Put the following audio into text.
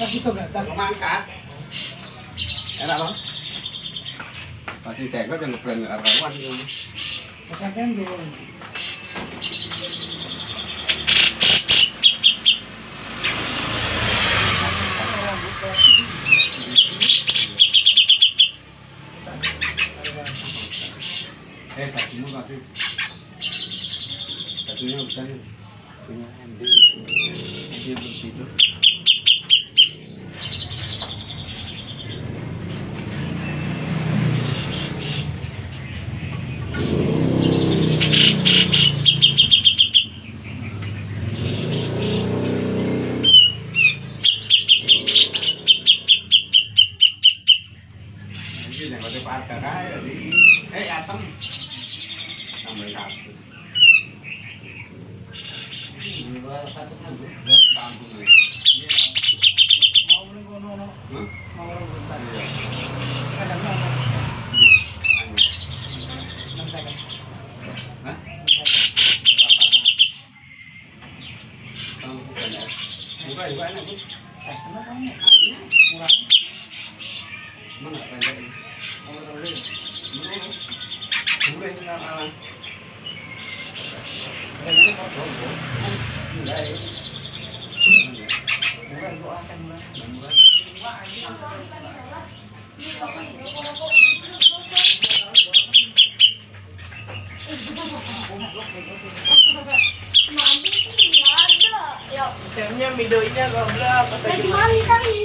Itu gak tak mangkat. Enak loh. Pasti cek aja ngebrand arwan itu. Sampean dulu. Bajumu tapi bajunya bukan punya MD dia begitu. Yang ada pada kaya di atom tambah kasus ini satu buat kampung nih Mau beli kono no. Mau bentar. Ada berapa? Hah? Buka juga enak bu. Sama kamu. Murah. Mana pendek ini? Murah. Murah ini apa? Ini apa? Enggak ya. Murah kok akan murah. Murah. Misalnya videonya goblok. Lagi mami kali